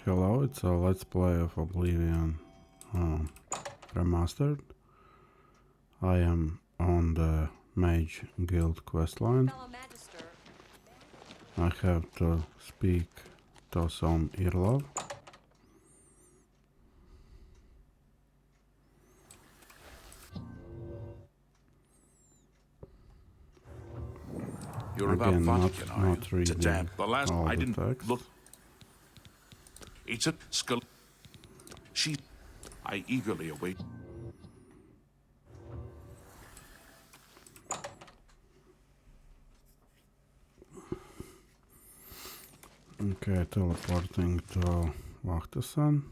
Hello, it's a let's play of Oblivion Remastered. I am on the Mage Guild questline. I have to speak to some Irlov. You're Again, about not Vahtacen, reading the last all I the didn't text. look. It's a skull. I eagerly await. Okay, teleporting to Vahtacen.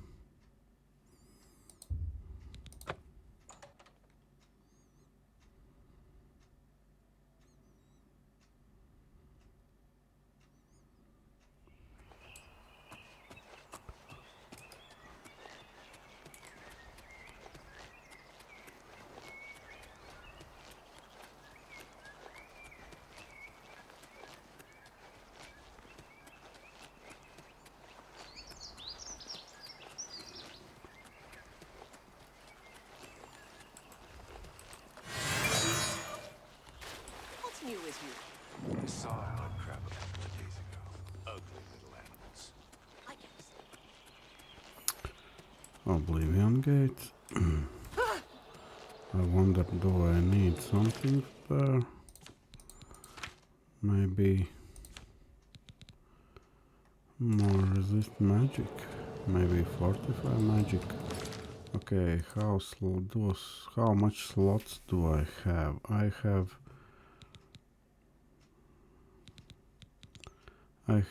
I saw a mud crab a couple of days ago. Ugly little animals. Oblivion Gate. I wonder, do I need something there? Maybe more resist magic. Maybe fortify magic. Okay, how much slots do I have? I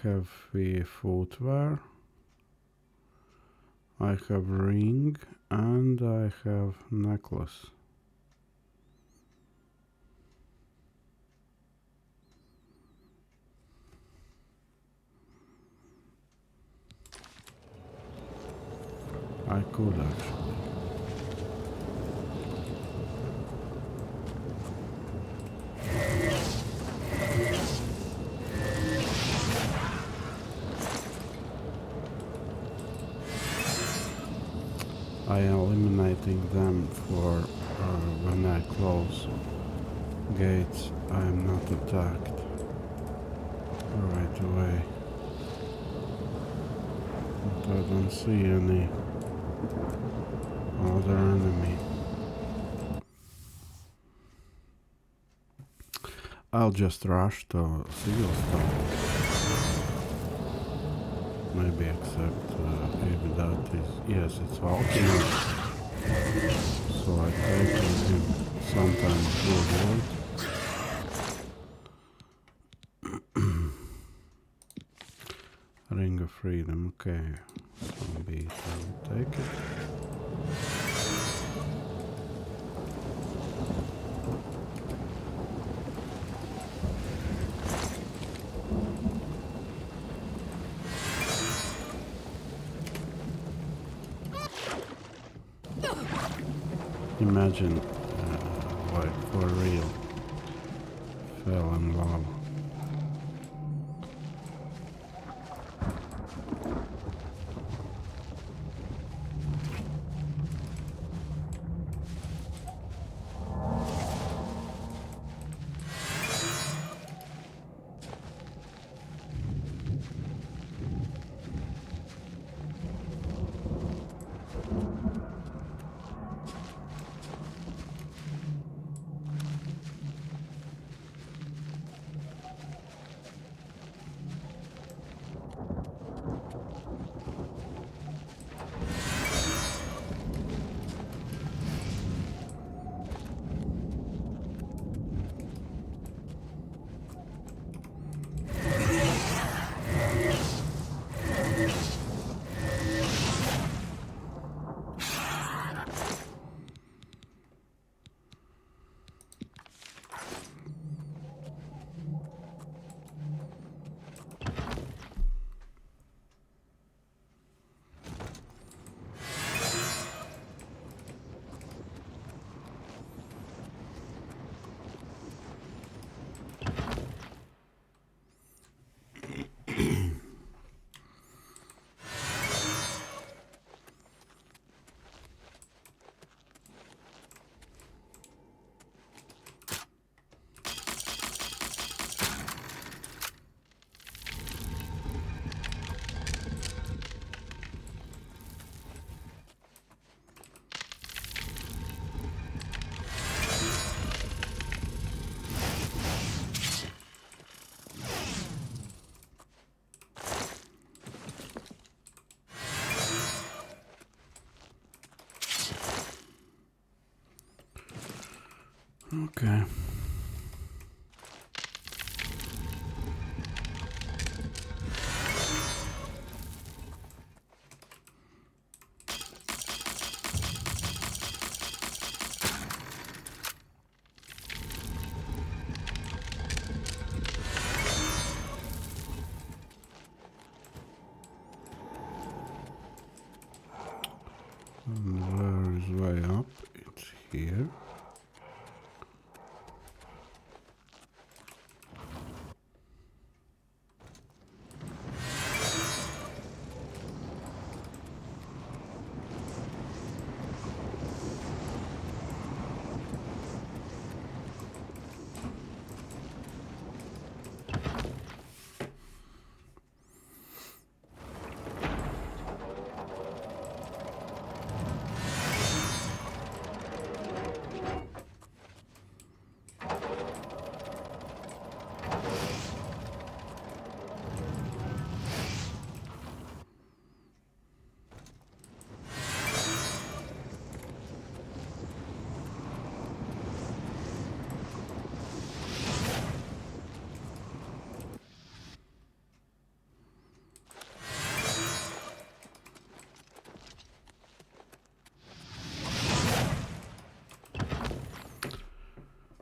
have the footwear. I have ring and I have necklace. I could actually. I am eliminating them for when I close gates. I am not attacked right away. But I don't see any other enemy. I'll just rush to Sealstone. Maybe except if that is... Yes, it's Vahtacen. So I take him sometimes to avoid. Ring of Freedom, okay. So be it, I will take it. Imagine, like for real, fell in lava. Okay. Where is way up? It's here.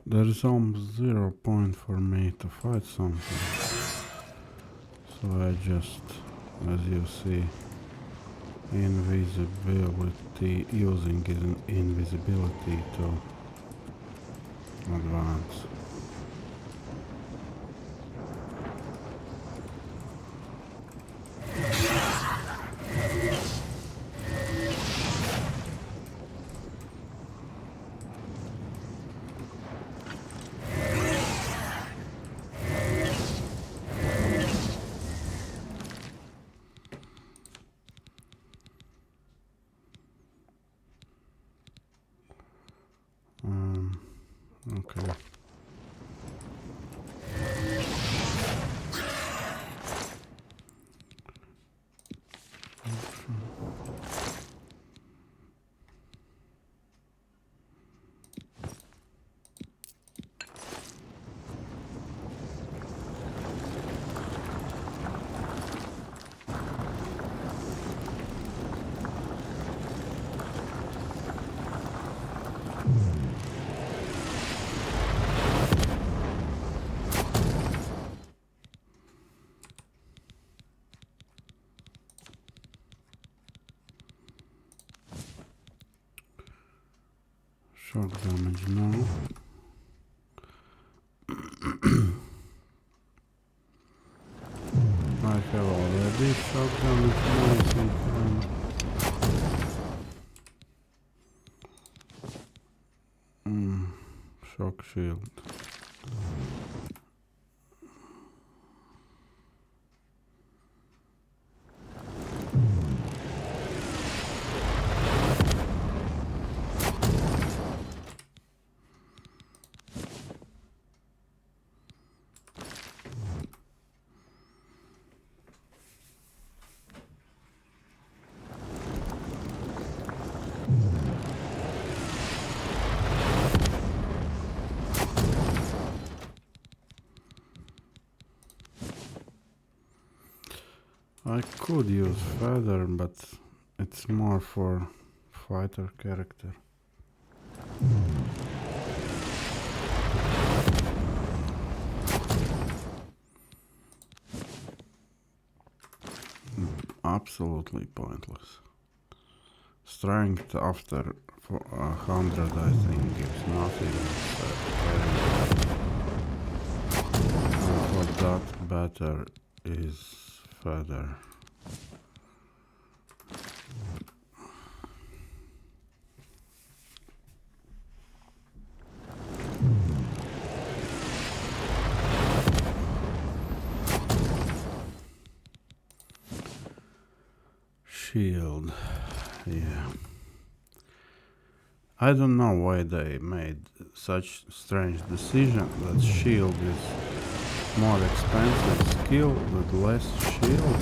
There is almost 0 point for me to fight something. So I just, as you see, invisibility, using invisibility to advance. Okay. Shock damage now. I have already shock damage now. Shock shield. I could use feather, but it's more for fighter character. Absolutely pointless. Strength after 100 I think gives nothing. For that better is feather. Shield, yeah. I don't know why they made such strange decision that shield is more expensive skill with less shield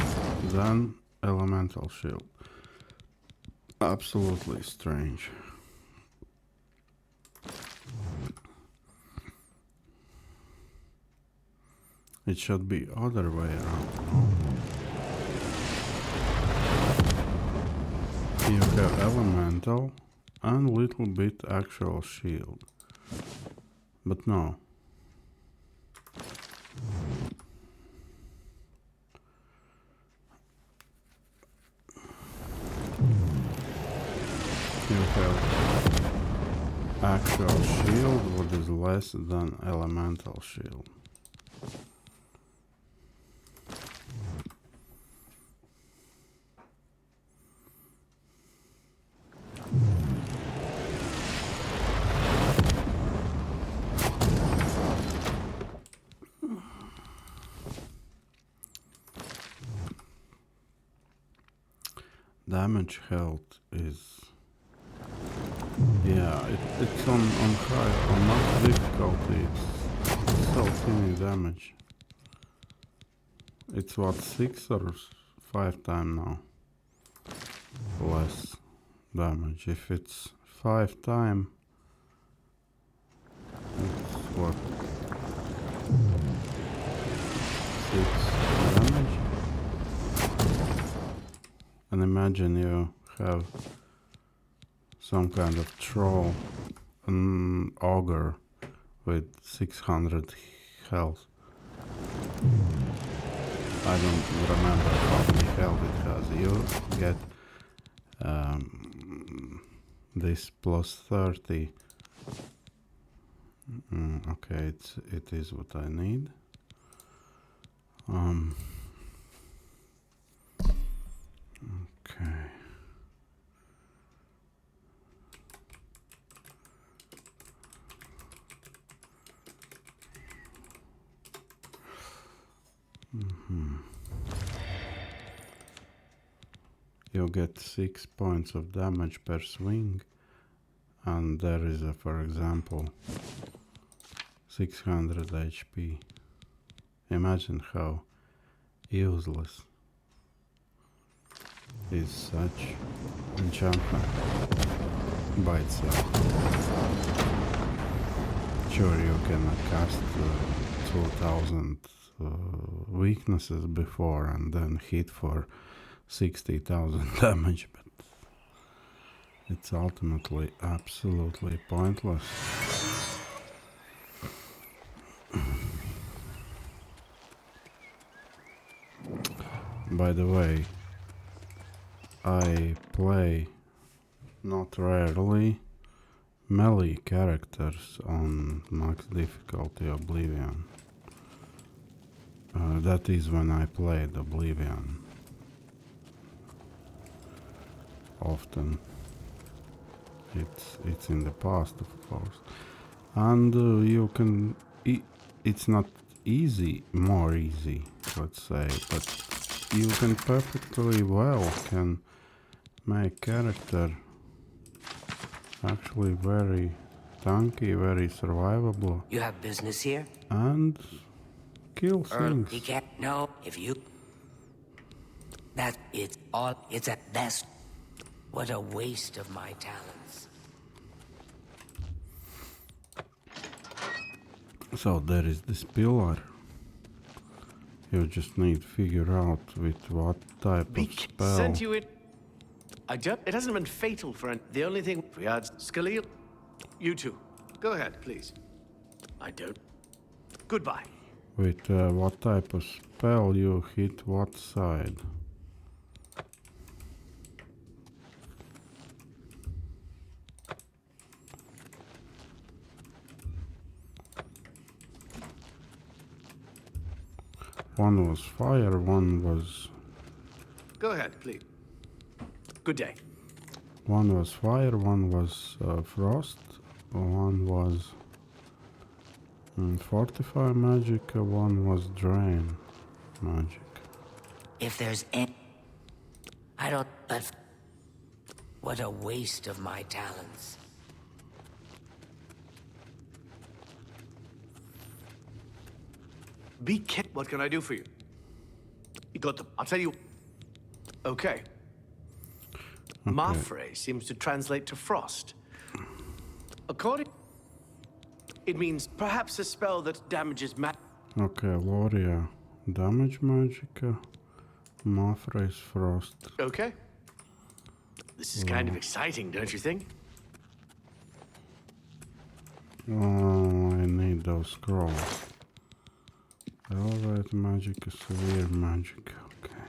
than elemental shield. Absolutely strange. It should be other way around. You have elemental and little bit actual shield. But no. You have actual shield, what is less than elemental shield. Damage health is, yeah, it's on high, on max difficulty, it's so tiny damage. It's what, 6 or 5 times now less damage. If it's 5 times, it's what, 6 damage? And imagine you have some kind of troll, an ogre with 600 health. I don't remember how many health it has. You get this plus 30. Okay, it is what I need. Okay. You get 6 points of damage per swing, and there is a, for example, 600 HP. Imagine how useless is such enchantment by itself. Sure, you can cast 2000 weaknesses before and then hit for 60,000 damage, but it's ultimately absolutely pointless. By the way, I play not rarely melee characters on max difficulty Oblivion. That is when I played Oblivion. Often. It's in the past, of course. And you can... it's not easy, more easy, let's say, but you can perfectly well can make character actually very tanky, very survivable. You have business here? And kill things. He can't know if you... That it's all... It's at best. What a waste of my talents. So there is this pillar. You just need to figure out with what type of spell. Sent you it. I don't. It hasn't been fatal for the only thing. Riyadh, Skalil, you two. Go ahead, please. I don't. Goodbye. With what type of spell you hit what side? One was fire, one was... Go ahead, please. Good day. One was fire, one was frost, one was fortify magic, one was drain magic. If there's any... I don't... But... What a waste of my talents. Be careful. What can I do for you? You got them. I'll tell you. Okay. Mafre seems to translate to frost. According... It means perhaps a spell that damages Okay, Loria, damage magica. Mafra is frost. Okay. This is kind of exciting, don't you think? Oh, I need those scrolls. Elevate magic, severe magic. Okay.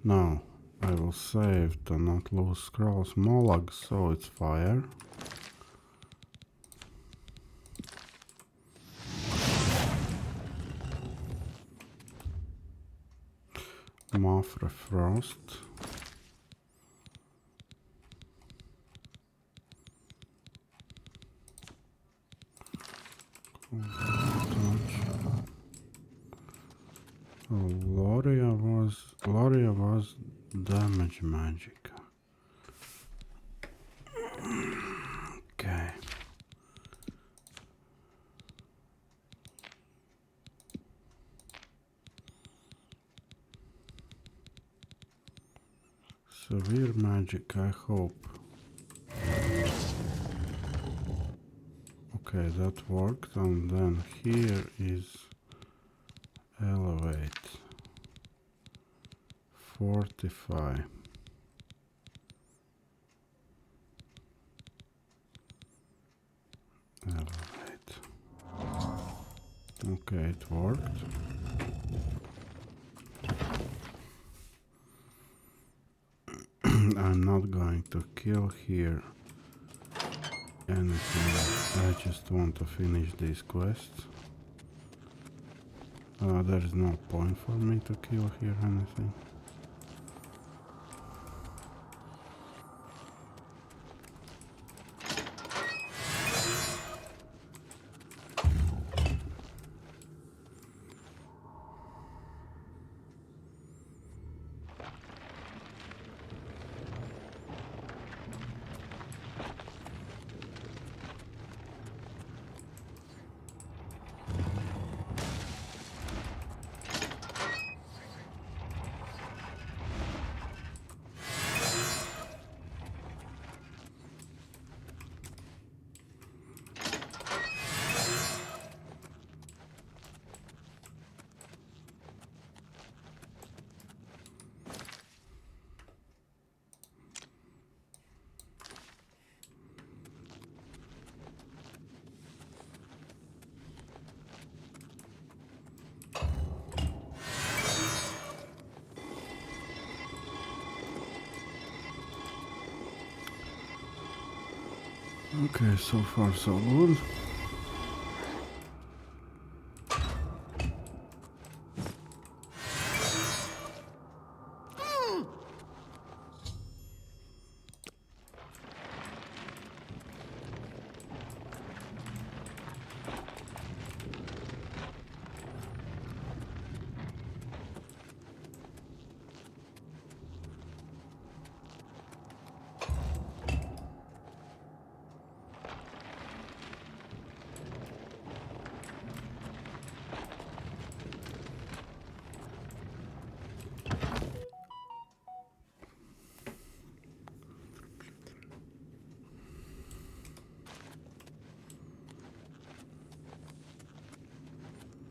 Now, I will save to not lose scrolls. Molag, so it's fire. Mafra frost. Loria was damage magic. Okay. Severe magic, I hope. Okay, that worked, and then here is elevate. Fortify. Elevate. Okay, it worked. I'm not going to kill here anything. I just want to finish these quests. There's no point for me to kill here anything. Okay, so far so good.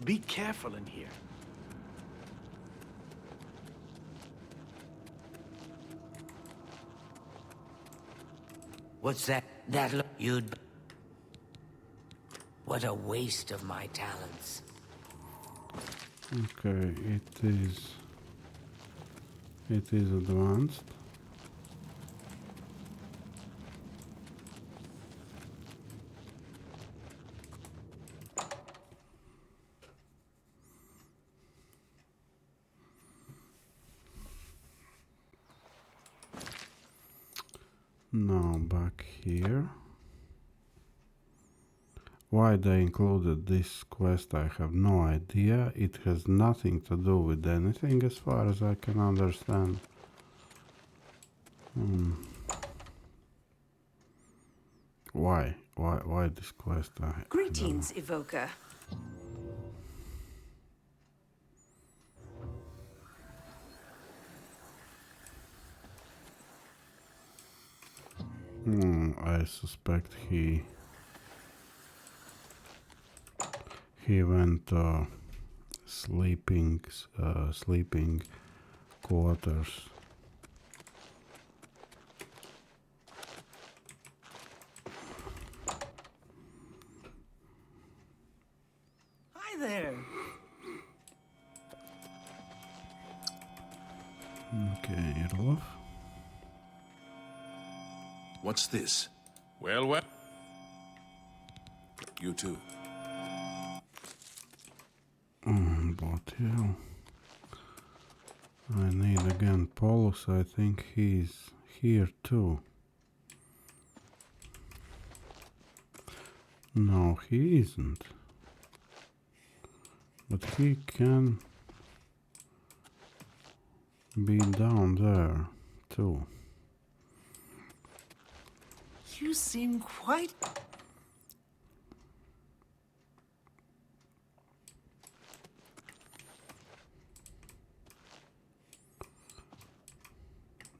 Be careful in here. What's that? That look you'd... What a waste of my talents. Okay, it is advanced. Now back here. Why they included this quest, I have no idea. It has nothing to do with anything as far as I can understand. Why? Why this quest? I don't know. Greetings, Evoker. I suspect he he went to sleeping quarters. Hi there. Okay, Irlov. What's this? Well, well. You too. But hell. I need again Paulus. I think he's here too. No, he isn't. But he can be down there too. You seem quite...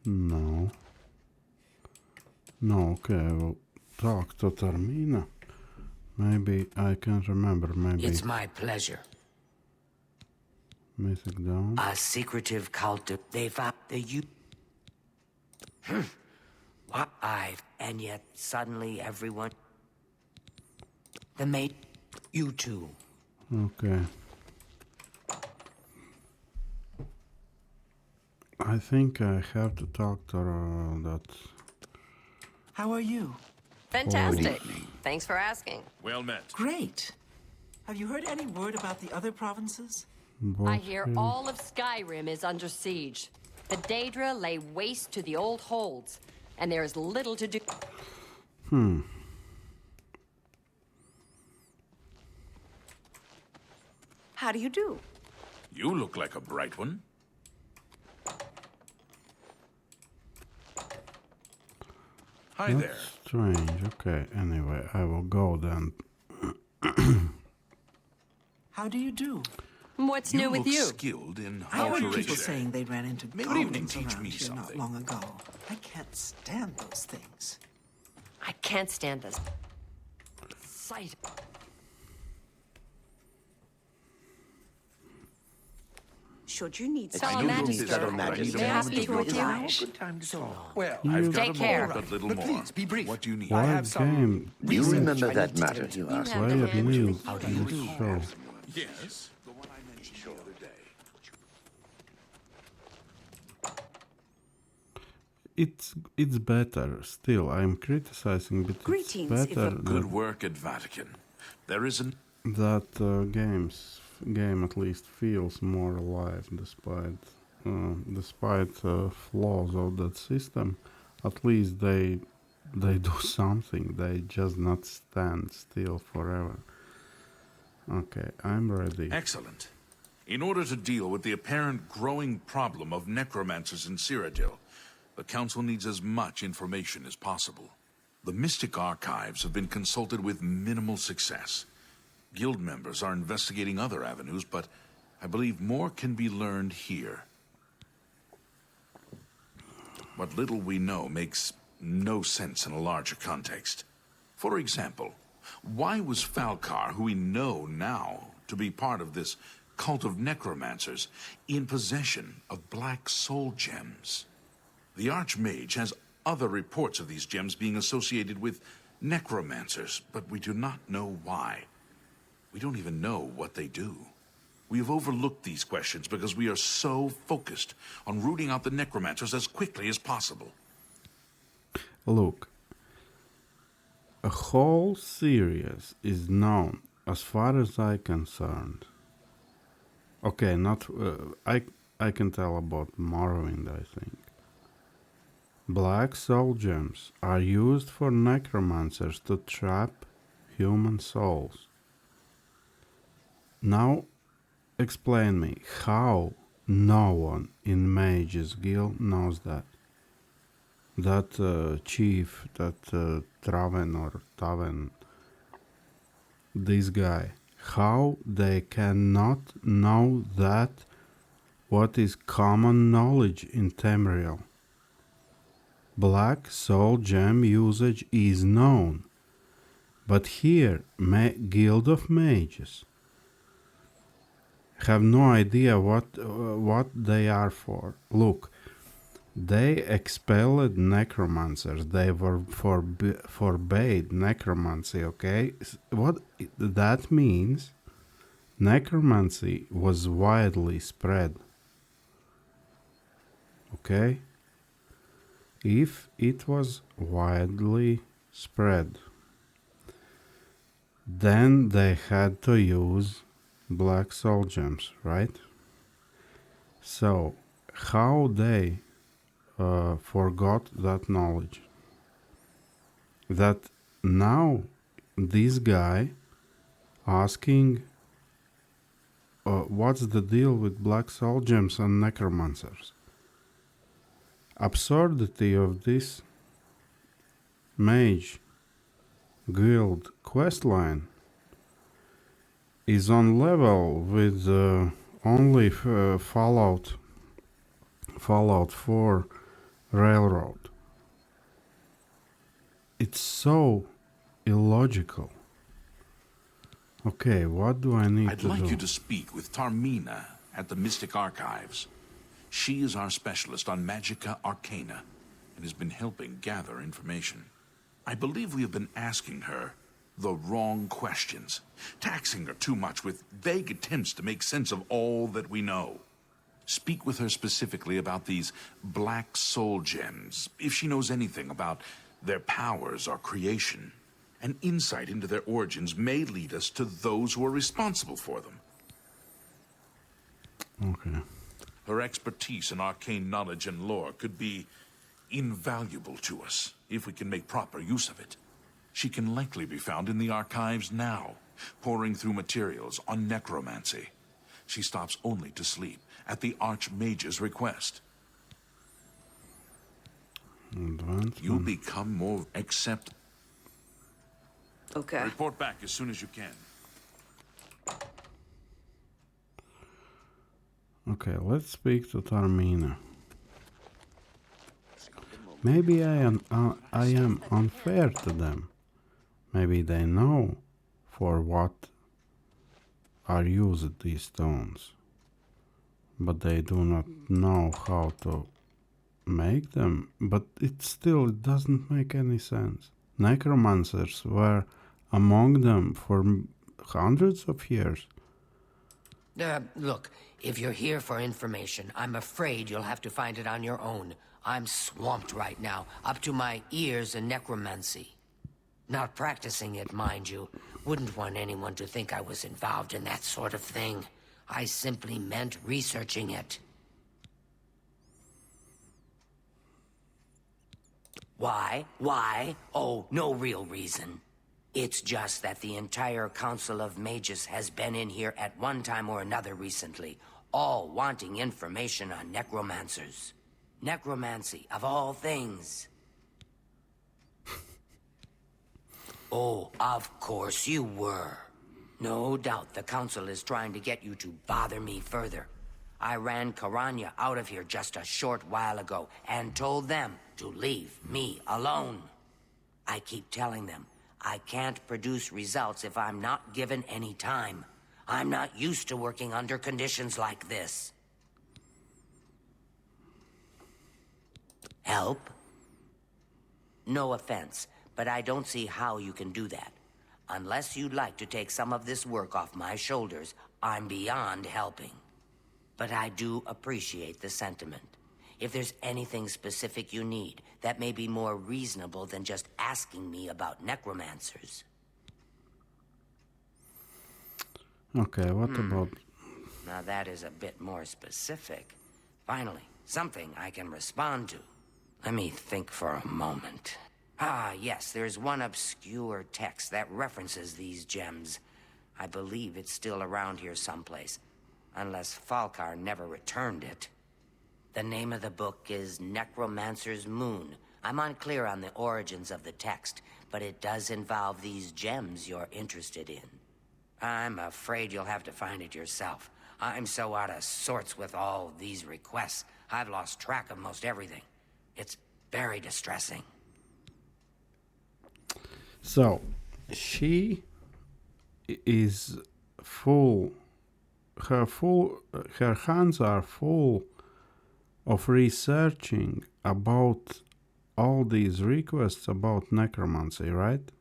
No. No, okay, I will talk to Termina. Maybe I can remember, maybe It's my pleasure. Mythic Dawn. A secretive cult of... They found the you... What I've... And yet, suddenly, everyone... The mate... You too. Okay. I think I have to talk to that. How are you? Fantastic. Thanks for asking. Well met. Great. Have you heard any word about the other provinces? I hear all of Skyrim is under siege. The Daedra lay waste to the old holds, and there is little to do. How do you do? You look like a bright one. Hi That's there. strange. Okay, anyway, I will go then. How do you do? What's new with look you? skilled in I heard alteration. people saying they ran into Maybe goblins you can teach around me here not something. long ago. I can't stand those things. I can't stand this sight. Should you need Fellow I know Magister, this, but I need a may I moment speak to with you? refresh. Good time to talk. Well, I've got Take a care. moment, but little But more. please, be brief. What do you need? I What have some game Do you research remember I that need to matter do. you You asked? have player the hand news to in this show. Yes. The one I mentioned the other day. It's better still. I'm criticizing, but Greetings, it's better Good work at Vahtacen. There isn't. that game at least feels more alive despite flaws of that system. At least they do something. They just not stand still forever. Okay, I'm ready. Excellent. In order to deal with the apparent growing problem of necromancers in Cyrodiil, the Council needs as much information as possible. The Mystic Archives have been consulted with minimal success. Guild members are investigating other avenues, but I believe more can be learned here. What little we know makes no sense in a larger context. For example, why was Falcar, who we know now to be part of this cult of necromancers, in possession of black soul gems? The Archmage has other reports of these gems being associated with necromancers, but we do not know why. We don't even know what they do. We have overlooked these questions because we are so focused on rooting out the necromancers as quickly as possible. Look, a whole series is known, as far as I'm concerned. Okay, not I can tell about Morrowind, I think. Black soul gems are used for necromancers to trap human souls. Now, explain me how no one in Mage's Guild knows that. That chief, that Traven or Taven, this guy, how they cannot know that what is common knowledge in Tamriel. Black soul gem usage is known, but here, Guild of Mages, have no idea what they are for. Look, they expelled necromancers. They were forbade necromancy. Okay, what that means? Necromancy was widely spread. Okay, if it was widely spread, then they had to use black soul gems, right? So how they forgot that knowledge? That now this guy asking what's the deal with black soul gems and necromancers? Absurdity of this mage guild questline is on level with only Fallout 4 Railroad. It's so illogical. Okay, what do I need I'd to do? like you to speak with Tarmina at the Mystic Archives. She is our specialist on Magica Arcana and has been helping gather information. I believe we have been asking her the wrong questions, taxing her too much with vague attempts to make sense of all that we know. Speak with her specifically about these black soul gems, if she knows anything about their powers or creation. An insight into their origins may lead us to those who are responsible for them. Okay. Her expertise in arcane knowledge and lore could be invaluable to us if we can make proper use of it. She can likely be found in the archives now, poring through materials on necromancy. She stops only to sleep at the Archmage's request. You'll become more accept. Okay. Report back as soon as you can. Okay, let's speak to Tarmina. Maybe I am unfair to them. Maybe they know for what are used these stones, but they do not know how to make them. But it still doesn't make any sense. Necromancers were among them for hundreds of years. Look, if you're here for information, I'm afraid you'll have to find it on your own. I'm swamped right now, up to my ears in necromancy. Not practicing it, mind you. Wouldn't want anyone to think I was involved in that sort of thing. I simply meant researching it. Why? Why? Oh, no real reason. It's just that the entire Council of Mages has been in here at one time or another recently, all wanting information on necromancers. Necromancy, of all things. Oh, of course you were. No doubt the Council is trying to get you to bother me further. I ran Karanya out of here just a short while ago and told them to leave me alone. I keep telling them I can't produce results if I'm not given any time. I'm not used to working under conditions like this. Help? No offense, but I don't see how you can do that. Unless you'd like to take some of this work off my shoulders, I'm beyond helping. But I do appreciate the sentiment. If there's anything specific you need, that may be more reasonable than just asking me about necromancers. Okay, what about... Now that is a bit more specific. Finally, something I can respond to. Let me think for a moment. Ah, yes, there's one obscure text that references these gems. I believe it's still around here someplace, unless Falkar never returned it. The name of the book is Necromancer's Moon. I'm unclear on the origins of the text, but it does involve these gems you're interested in. I'm afraid you'll have to find it yourself. I'm so out of sorts with all these requests, I've lost track of most everything. It's very distressing. So, she is full her hands are full of researching about all these requests about necromancy, right?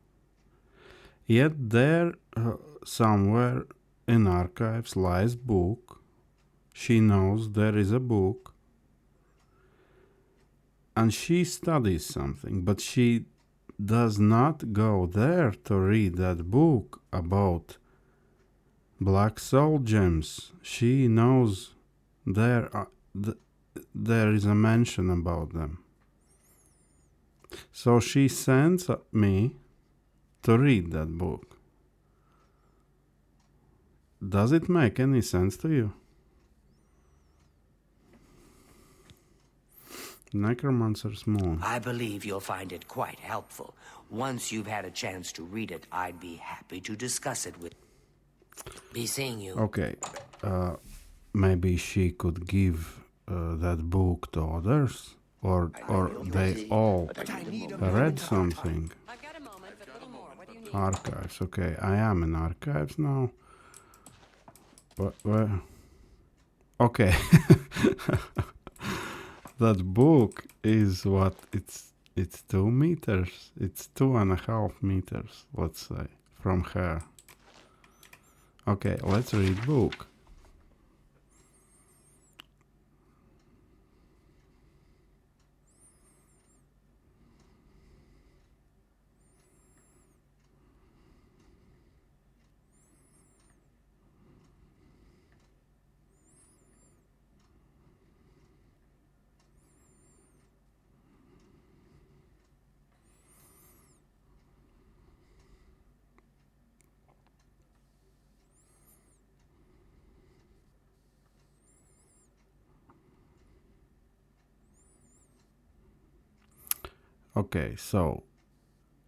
Yet there, somewhere in archives, lies book. She knows there is a book, and she studies something, but she does not go there to read that book about black soul gems. She knows there is a mention about them. So she sends me to read that book. Does it make any sense to you? Necromancer's Moon. I believe you'll find it quite helpful. Once you've had a chance to read it, I'd be happy to discuss it with... Be seeing you. Okay. Maybe she could give that book to others? Or they all read something? I've got a moment, but a little more. What do you need? Archives. Okay, I am in archives now. But where? Okay. That book is what? It's 2 meters. It's 2.5 meters, let's say, from her. Okay, let's read book. Okay, so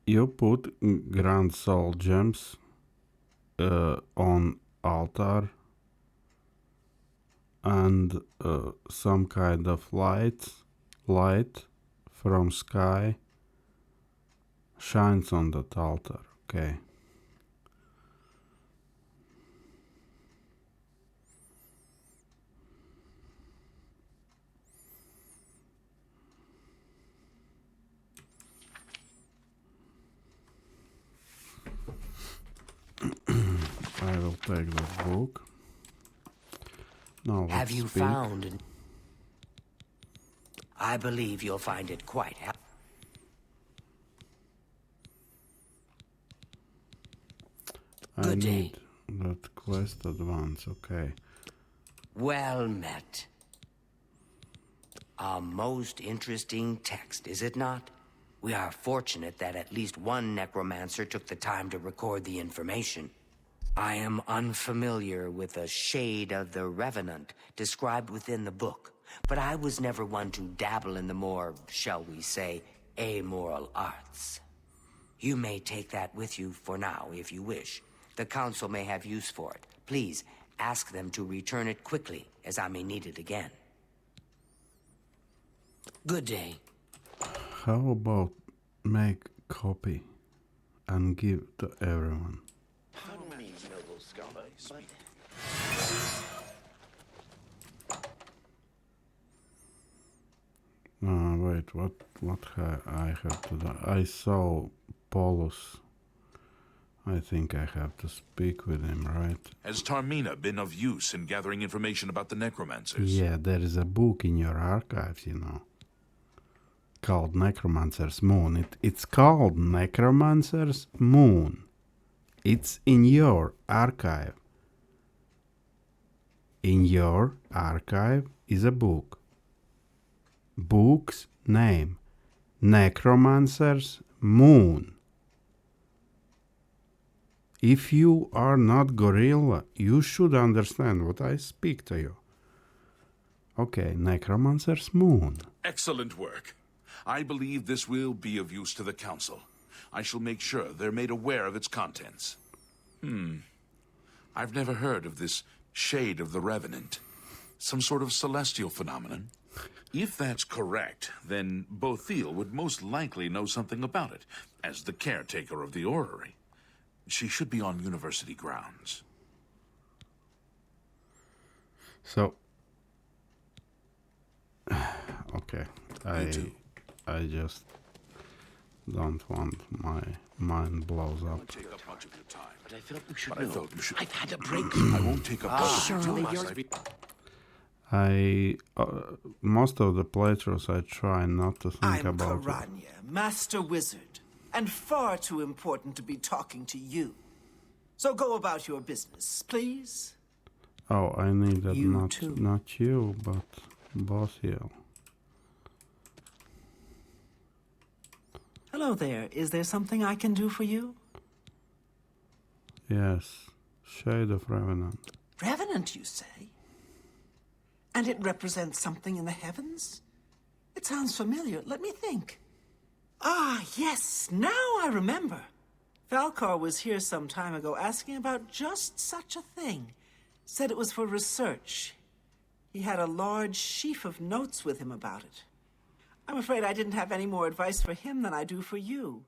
you put Grand Soul Gems on altar, and some kind of light from sky shines on that altar. Okay. I will take that book. Now let's Have you speak. found... I believe you'll find it quite helpful. I Good day. need that quest advance. Okay. Well met. A most interesting text, is it not? We are fortunate that at least one necromancer took the time to record the information. I am unfamiliar with the shade of the Revenant described within the book, but I was never one to dabble in the more, shall we say, amoral arts. You may take that with you for now, if you wish. The Council may have use for it. Please, ask them to return it quickly, as I may need it again. Good day. How about make copy and give to everyone? Wait, what I have to do? I saw Paulus. I think I have to speak with him, right? Has Tarmina been of use in gathering information about the necromancers? Yeah, there is a book in your archives, you know, called Necromancer's Moon. It's called Necromancer's Moon. It's in your archive. In your archive is a book. Book's name, Necromancer's Moon. If you are not gorilla, you should understand what I speak to you. Okay, Necromancer's Moon. Excellent work. I believe this will be of use to the Council. I shall make sure they're made aware of its contents. I've never heard of this shade of the Revenant. Some sort of celestial phenomenon? If that's correct, then Bothiel would most likely know something about it, as the caretaker of the orrery. She should be on university grounds. So, okay, You too. I just don't want my mind blows up. Take up much of your time. But I felt you should But I know. felt you should. I've had a break. I won't take up much of your Surely time. you're- I most of the playthroughs I try not to think I'm about it. Karanya, Master Wizard, and far too important to be talking to you. So go about your business, please. Oh, I needed You not too. not you, but both you. Hello there. Is there something I can do for you? Yes, Shade of Revenant. Revenant, you say? And it represents something in the heavens? It sounds familiar. Let me think. Ah, yes, now I remember. Falcar was here some time ago asking about just such a thing. Said it was for research. He had a large sheaf of notes with him about it. I'm afraid I didn't have any more advice for him than I do for you.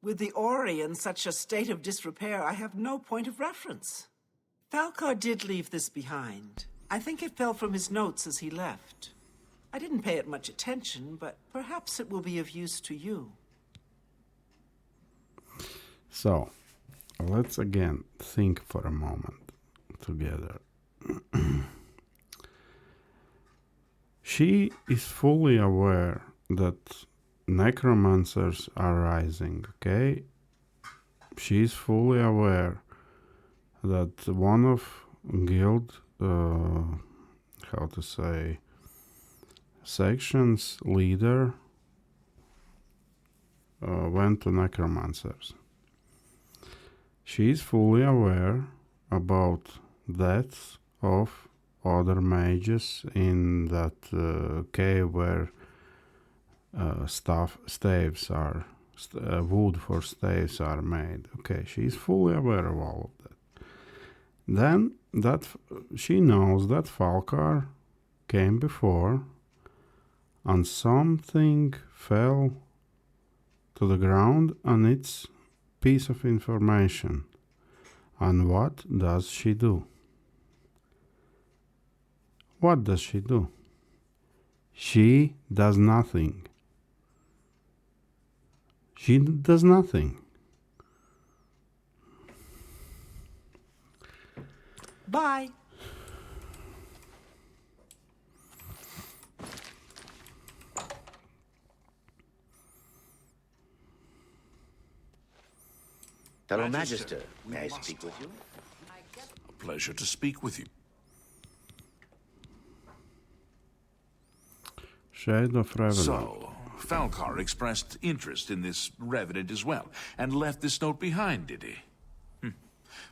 With the Ori in such a state of disrepair, I have no point of reference. Falcar did leave this behind. I think it fell from his notes as he left. I didn't pay it much attention, but perhaps it will be of use to you. So, let's again think for a moment together. She is fully aware that necromancers are rising, okay? She is fully aware that one of guild, how to say, section's leader went to necromancers. She is fully aware about deaths of other mages in that cave where staves are, wood for staves are made. Okay, she is fully aware of all of that. Then that she knows that Falcar came before, and something fell to the ground, and it's piece of information. And what does she do? What does she do? She does nothing. She does nothing. Bye. Fellow Magister, may I speak with you? A pleasure to speak with you. Shade of Revenant. So, Falcar expressed interest in this revenant as well, and left this note behind, did he?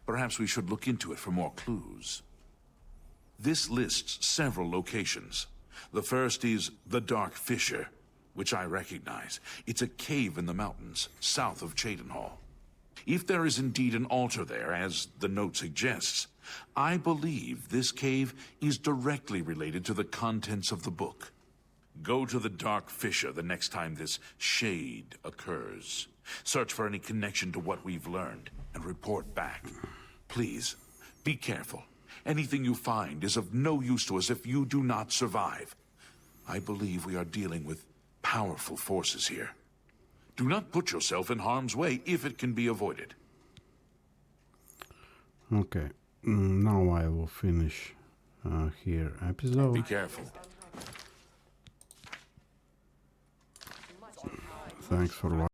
Perhaps we should look into it for more clues. This lists several locations. The first is the Dark Fissure, which I recognize. It's a cave in the mountains, south of Cheydinhall. If there is indeed an altar there, as the note suggests, I believe this cave is directly related to the contents of the book. Go to the Dark Fissure the next time this shade occurs. Search for any connection to what we've learned, and report back. Please, be careful. Anything you find is of no use to us if you do not survive. I believe we are dealing with powerful forces here. Do not put yourself in harm's way if it can be avoided. Okay, now I will finish here episode. Be careful. Thanks for watching.